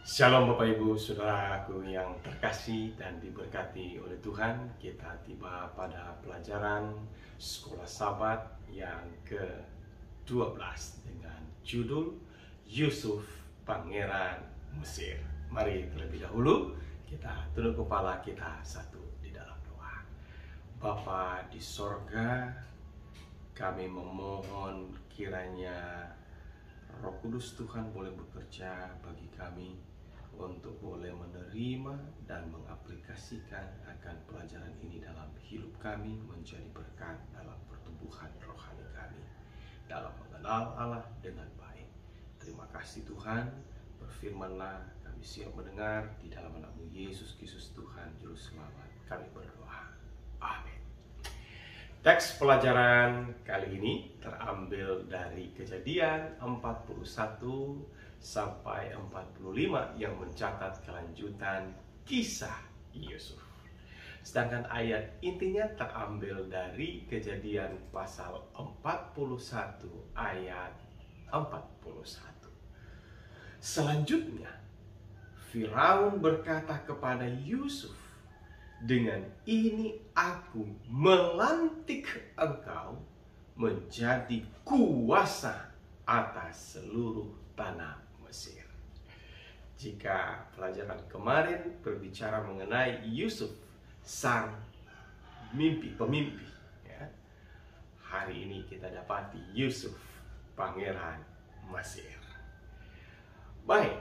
Shalom Bapak Ibu Saudaraku yang terkasih dan diberkati oleh Tuhan. Kita tiba pada pelajaran Sekolah Sabat yang ke-12 dengan judul Yusuf Pangeran Mesir. Mari terlebih dahulu kita tunduk kepala kita satu di dalam doa. Bapa di sorga, kami memohon kiranya Roh Kudus Tuhan boleh bekerja bagi kami untuk boleh menerima dan mengaplikasikan akan pelajaran ini dalam hidup kami, menjadi berkat dalam pertumbuhan rohani kami, dalam mengenal Allah dengan baik. Terima kasih Tuhan, berfirmanlah, kami siap mendengar, di dalam nama-Mu Yesus Kristus Tuhan Juru Selamat kami berdoa. Amin. Teks pelajaran kali ini terambil dari Kejadian 41 sampai 45 yang mencatat kelanjutan kisah Yusuf. Sedangkan ayat intinya terambil dari Kejadian pasal 41 ayat 41. Selanjutnya, Firaun berkata kepada Yusuf, "Dengan ini aku melantik engkau menjadi kuasa atas seluruh tanah Mesir." Jika pelajaran kemarin berbicara mengenai Yusuf, sang pemimpi, ya, hari ini kita dapati Yusuf, pangeran Mesir. Baik,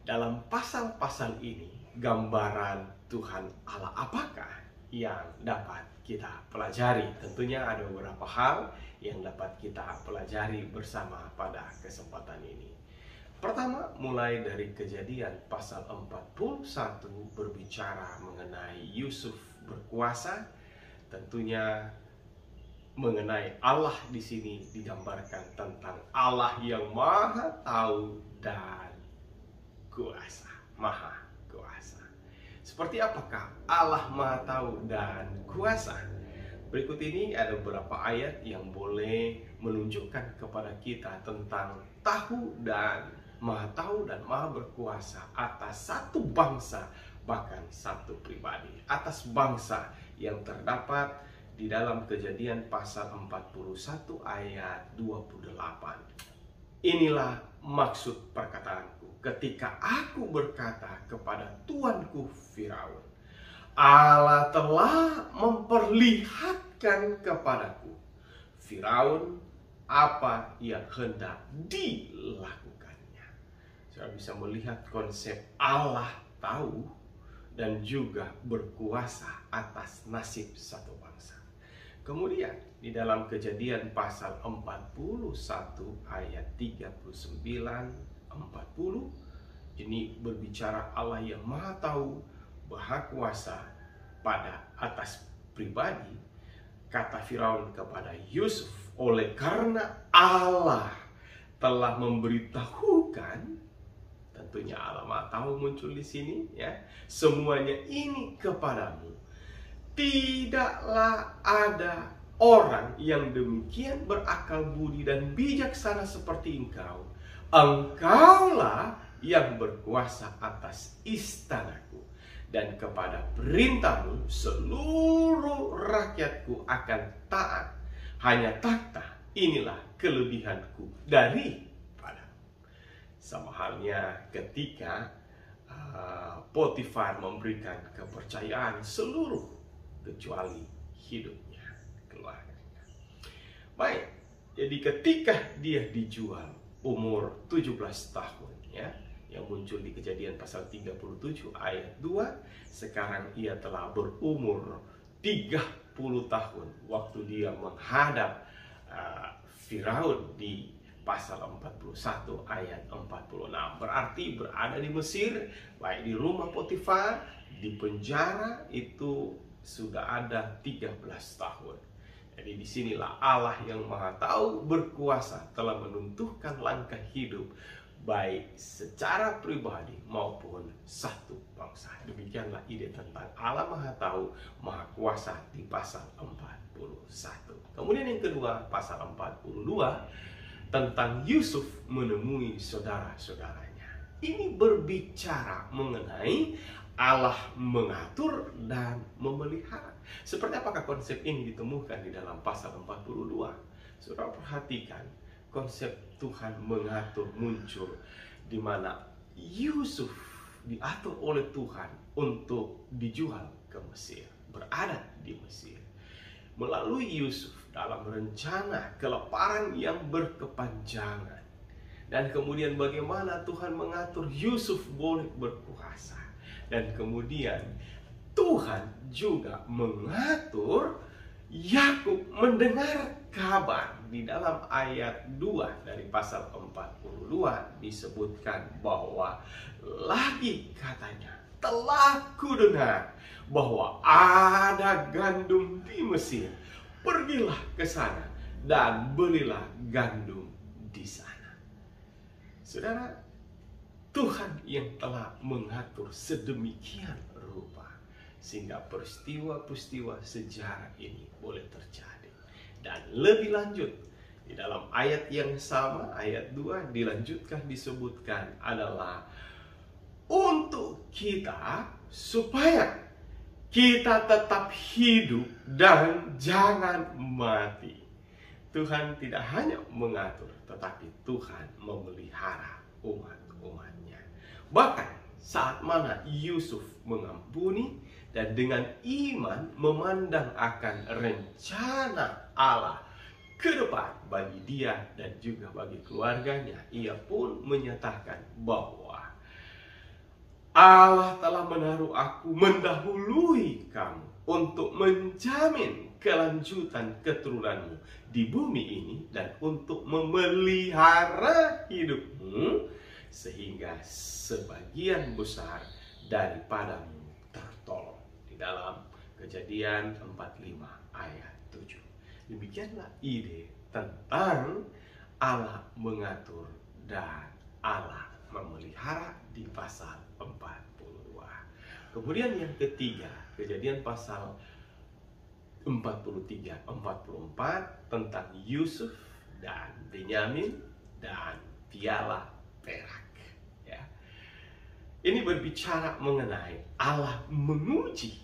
dalam pasal-pasal ini, gambaran Tuhan Allah apakah yang dapat kita pelajari? Tentunya ada beberapa hal yang dapat kita pelajari bersama pada kesempatan ini. Pertama, mulai dari Kejadian pasal 41 berbicara mengenai Yusuf berkuasa. Tentunya mengenai Allah di sini digambarkan tentang Allah yang maha tahu dan kuasa, maha kuasa. Seperti apakah Allah maha tahu dan kuasa? Berikut ini ada beberapa ayat yang boleh menunjukkan kepada kita tentang maha tahu dan maha berkuasa atas satu bangsa, bahkan satu pribadi, atas bangsa yang terdapat di dalam Kejadian pasal 41 ayat 28. Inilah maksud perkataanku ketika aku berkata kepada tuanku Firaun, Allah telah memperlihatkan kepadaku, Firaun, apa yang hendak dilakukannya. Saya bisa melihat konsep Allah tahu dan juga berkuasa atas nasib satu bangsa. Kemudian di dalam Kejadian pasal 41 ayat 39-40, ini berbicara Allah yang maha tahu, maha kuasa pada atas pribadi. Kata Firaun kepada Yusuf, oleh karena Allah telah memberitahukan, tentunya Allah maha tahu muncul di sini, ya, semuanya ini kepadamu. Tidaklah ada orang yang demikian berakal budi dan bijaksana seperti engkau. Engkaulah yang berkuasa atas istanaku, dan kepada perintahmu seluruh rakyatku akan taat. Hanya takhta inilah kelebihanku daripadamu. Sama halnya ketika Potifar memberikan kepercayaan seluruh kecuali hidupnya, keluarganya. Baik, jadi ketika dia dijual umur 17 tahun, ya, yang muncul di Kejadian pasal 37 ayat 2, sekarang ia telah berumur 30 tahun waktu dia menghadap Firaun di pasal 41 ayat 46. Berarti berada di Mesir, baik di rumah Potifar, di penjara, itu sudah ada 13 tahun. Jadi disinilah Allah yang maha tahu berkuasa telah menentukan langkah hidup baik secara pribadi maupun satu bangsa. Demikianlah ide tentang Allah maha tahu, maha kuasa di pasal 41. Kemudian yang kedua, pasal 42 tentang Yusuf menemui saudara-saudaranya. ini berbicara mengenai Allah mengatur dan memelihara. Seperti apakah konsep ini ditemukan di dalam pasal 42? Saudara perhatikan, konsep Tuhan mengatur muncul di mana Yusuf diatur oleh Tuhan untuk dijual ke Mesir, berada di Mesir. Melalui Yusuf dalam rencana kelaparan yang berkepanjangan. Dan kemudian bagaimana Tuhan mengatur Yusuf boleh berkuasa. Dan kemudian Tuhan juga mengatur Yakub mendengar kabar. Di dalam ayat 2 dari pasal 42 disebutkan bahwa lagi katanya, telah kudengar bahwa ada gandum di Mesir. Pergilah ke sana dan belilah gandum di sana. Saudara, Tuhan yang telah mengatur sedemikian rupa sehingga peristiwa-peristiwa sejarah ini boleh terjadi. Dan lebih lanjut, di dalam ayat yang sama, ayat 2 dilanjutkan disebutkan adalah untuk kita supaya kita tetap hidup dan jangan mati. Tuhan tidak hanya mengatur, tetapi Tuhan memelihara umat-umatnya. Bahkan saat mana Yusuf mengampuni dan dengan iman memandang akan rencana Allah ke depan bagi dia dan juga bagi keluarganya, ia pun menyatakan bahwa Allah telah menaruh aku mendahului kamu untuk menjamin kelanjutan keturunanmu di bumi ini dan untuk memelihara hidupmu sehingga sebagian besar daripadamu tertolong. Di dalam Kejadian 45 ayat 7. Demikianlah ide tentang Allah mengatur dan Allah memelihara di pasal 42. Kemudian yang ketiga, Kejadian pasal 43-44 tentang Yusuf dan Benyamin dan piala perak. Ya. Ini berbicara mengenai Allah menguji,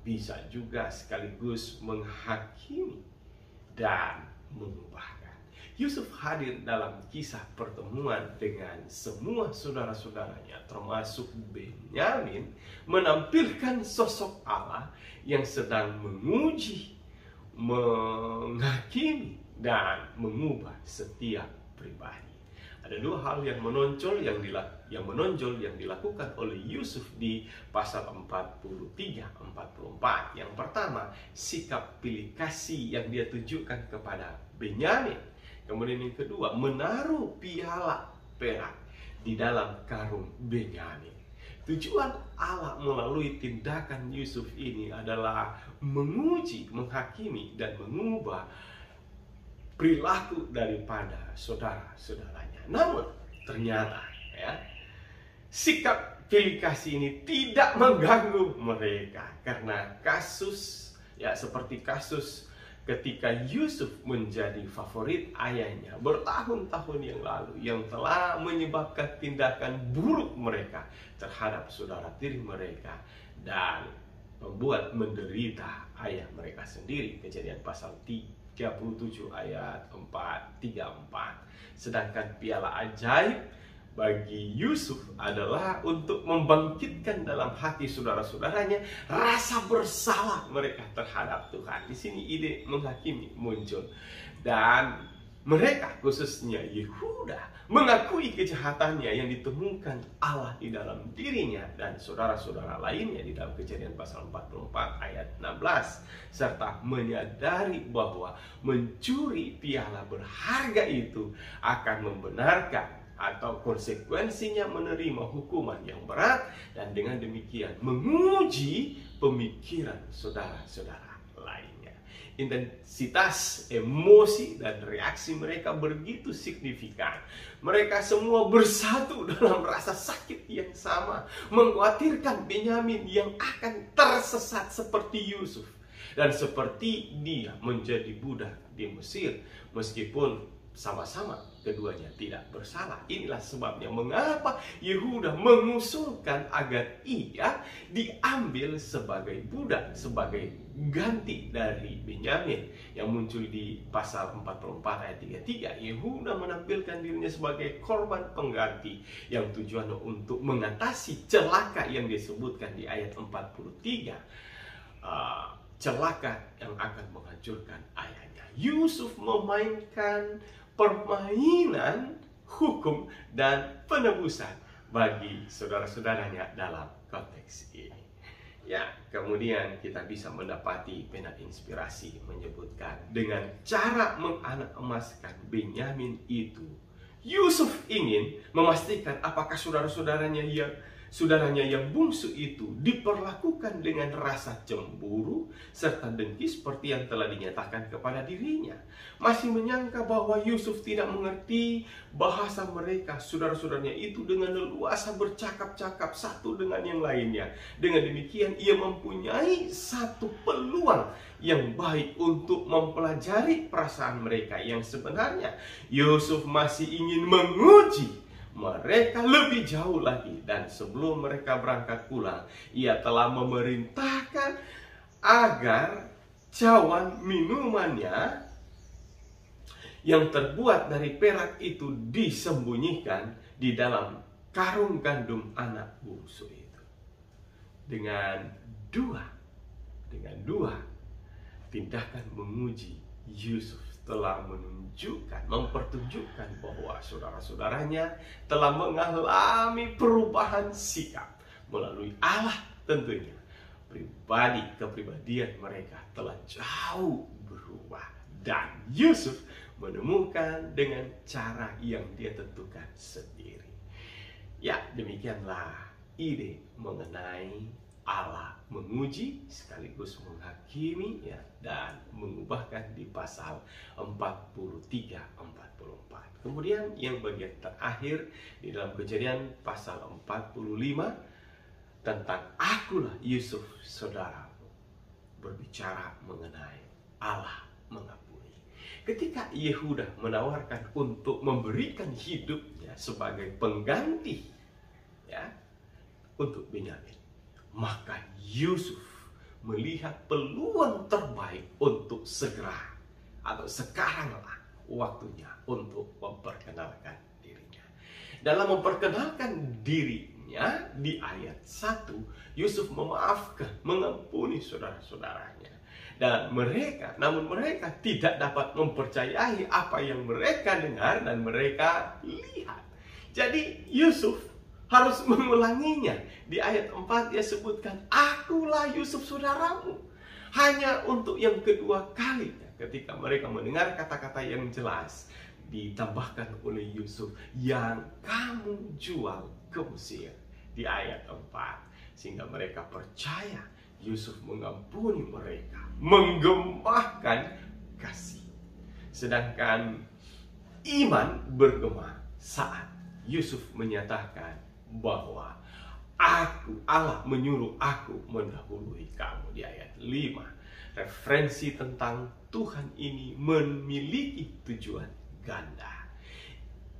bisa juga sekaligus menghakimi dan mengubahkan. Yusuf hadir dalam kisah pertemuan dengan semua saudara-saudaranya, termasuk Benyamin, menampilkan sosok Allah yang sedang menguji, menghakimi, dan mengubah setiap pribadi. Ada dua hal yang menonjol yang dilakukan oleh Yusuf di pasal 43-44. Yang pertama, sikap pilih kasih yang dia tunjukkan kepada Benyamin. Kemudian yang kedua, menaruh piala perak di dalam karung Benyamin. Tujuan Allah melalui tindakan Yusuf ini adalah menguji, menghakimi, dan mengubah perilaku daripada saudara-saudaranya. Namun ternyata ya, sikap pilih kasih ini tidak mengganggu mereka karena kasus ya seperti kasus ketika Yusuf menjadi favorit ayahnya bertahun-tahun yang lalu yang telah menyebabkan tindakan buruk mereka terhadap saudara tiri mereka dan membuat menderita ayah mereka sendiri. Kejadian pasal 37 ayat 34. Sedangkan piala ajaib bagi Yusuf adalah untuk membangkitkan dalam hati saudara-saudaranya rasa bersalah mereka terhadap Tuhan. Di sini ide menghakimi muncul dan mereka khususnya Yehuda mengakui kejahatannya yang ditemukan Allah di dalam dirinya dan saudara-saudara lainnya di dalam Kejadian pasal 44 ayat 16 serta menyadari bahwa mencuri piala berharga itu akan membenarkan atau konsekuensinya menerima hukuman yang berat dan dengan demikian menguji pemikiran saudara-saudara lainnya. Intensitas emosi dan reaksi mereka begitu signifikan. Mereka semua bersatu dalam rasa sakit yang sama, mengkhawatirkan Benyamin yang akan tersesat seperti Yusuf dan seperti dia menjadi budak di Mesir, meskipun sama-sama keduanya tidak bersalah. Inilah sebabnya mengapa Yehuda mengusulkan agar ia diambil sebagai budak, sebagai ganti dari Benyamin yang muncul di pasal 44 ayat 33. Yehuda menampilkan dirinya sebagai korban pengganti yang tujuannya untuk mengatasi celaka yang disebutkan di ayat 43. Celaka yang akan menghancurkan ayahnya. Yusuf memainkan permainan hukum dan penebusan bagi saudara-saudaranya dalam konteks ini. Ya, kemudian kita bisa mendapati pena inspirasi menyebutkan dengan cara menganak emaskan Benyamin itu, Yusuf ingin memastikan apakah saudara-saudaranya yang bungsu itu diperlakukan dengan rasa cemburu serta dengki seperti yang telah dinyatakan kepada dirinya. Masih menyangka bahwa Yusuf tidak mengerti bahasa mereka, saudara-saudaranya itu dengan leluasa bercakap-cakap satu dengan yang lainnya. Dengan demikian ia mempunyai satu peluang yang baik untuk mempelajari perasaan mereka yang sebenarnya. Yusuf masih ingin menguji mereka lebih jauh lagi, dan sebelum mereka berangkat pulang, ia telah memerintahkan agar cawan minumannya yang terbuat dari perak itu disembunyikan di dalam karung gandum anak bungsu itu. Dengan dua tindakan menguji, Yusuf telah mempertunjukkan bahwa saudara-saudaranya telah mengalami perubahan sikap melalui Allah tentunya. Kepribadian mereka telah jauh berubah, dan Yusuf menemukan dengan cara yang dia tentukan sendiri. Ya, demikianlah ide mengenai Allah menguji sekaligus menghakimi, ya, dan mengubahkan di pasal 43-44. Kemudian yang bagian terakhir di dalam Kejadian pasal 45 tentang akulah Yusuf saudaramu, berbicara mengenai Allah mengampuni. Ketika Yehuda menawarkan untuk memberikan hidupnya sebagai pengganti, ya, untuk Benyamin, maka Yusuf melihat peluang terbaik untuk segera atau sekaranglah waktunya untuk memperkenalkan dirinya. Dalam memperkenalkan dirinya di ayat 1, Yusuf memaafkan, mengampuni saudara-saudaranya. Namun mereka tidak dapat mempercayai apa yang mereka dengar dan mereka lihat. Jadi Yusuf harus mengulanginya. Di ayat 4 dia sebutkan, akulah Yusuf saudaramu. Hanya untuk yang kedua kalinya, ketika mereka mendengar kata-kata yang jelas, ditambahkan oleh Yusuf, yang kamu jual ke Mesir, di ayat 4. Sehingga mereka percaya Yusuf mengampuni mereka, menggembahkan kasih. Sedangkan iman bergema saat Yusuf menyatakan bahwa Allah menyuruh aku mendahului kamu, di ayat 5. Referensi tentang Tuhan ini memiliki tujuan ganda.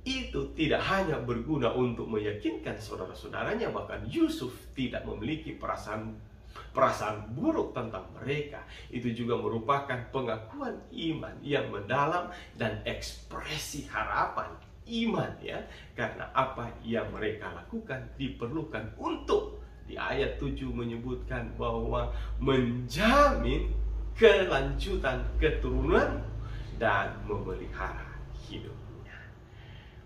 Itu tidak hanya berguna untuk meyakinkan saudara-saudaranya, bahkan Yusuf tidak memiliki perasaan buruk tentang mereka. Itu juga merupakan pengakuan iman yang mendalam dan ekspresi harapan iman, ya, karena apa yang mereka lakukan diperlukan untuk, di ayat 7 menyebutkan bahwa menjamin kelanjutan keturunan dan memelihara hidupnya.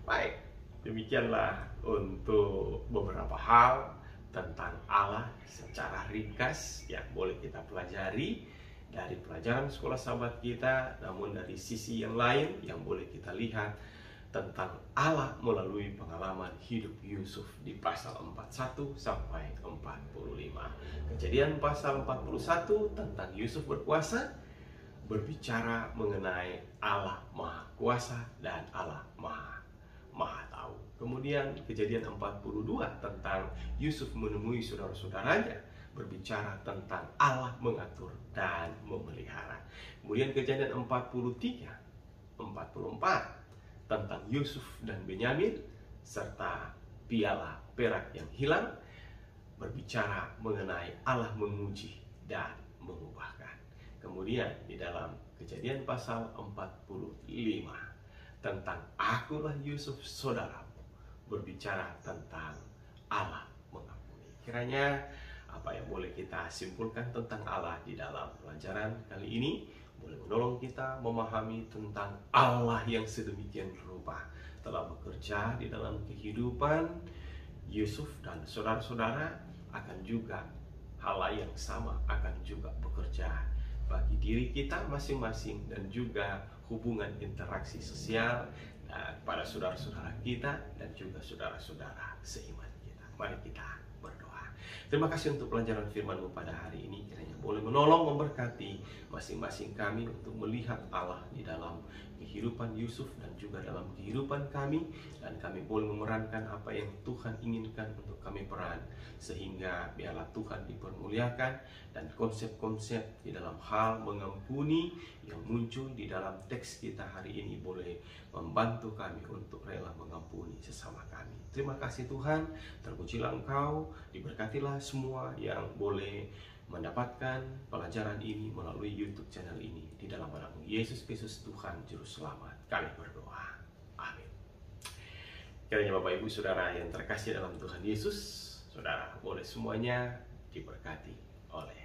Baik, demikianlah untuk beberapa hal tentang Allah secara ringkas yang boleh kita pelajari dari pelajaran sekolah sahabat kita. Namun dari sisi yang lain yang boleh kita lihat tentang Allah melalui pengalaman hidup Yusuf di pasal 41 sampai 45. Kejadian pasal 41 tentang Yusuf berkuasa, berbicara mengenai Allah Maha Kuasa dan Allah Maha Tahu. Kemudian Kejadian 42 tentang Yusuf menemui saudara-saudaranya, berbicara tentang Allah mengatur dan memelihara. Kemudian Kejadian 43, 44 tentang Yusuf dan Benyamin, serta piala perak yang hilang, berbicara mengenai Allah menguji dan mengubahkan. Kemudian di dalam Kejadian pasal 45 tentang akulah Yusuf saudaramu, berbicara tentang Allah mengampuni. Kiranya apa yang boleh kita simpulkan tentang Allah di dalam pelajaran kali ini boleh menolong kita memahami tentang Allah yang sedemikian rupa telah bekerja di dalam kehidupan Yusuf dan saudara-saudara, akan juga hal yang sama akan juga bekerja bagi diri kita masing-masing dan juga hubungan interaksi sosial dan pada saudara-saudara kita dan juga saudara-saudara seiman kita. Mari kita berdoa. Terima kasih untuk pelajaran firman-Mu pada hari ini. Kiranya boleh menolong memberkati masing-masing kami untuk melihat Allah di dalam kehidupan Yusuf dan juga dalam kehidupan kami, dan kami boleh memerankan apa yang Tuhan inginkan untuk kami peran, sehingga biarlah Tuhan dipermuliakan dan konsep-konsep di dalam hal mengampuni yang muncul di dalam teks kita hari ini boleh membantu kami untuk rela mengampuni sesama kami. Terima kasih Tuhan, terpujilah Engkau, diberkatilah semua yang boleh mendapatkan pelajaran ini melalui YouTube channel ini. Di dalam nama Yesus Kristus Tuhan Juru Selamat kami berdoa. Amin. Kiranya Bapak Ibu Saudara yang terkasih dalam Tuhan Yesus, saudara boleh semuanya diberkati oleh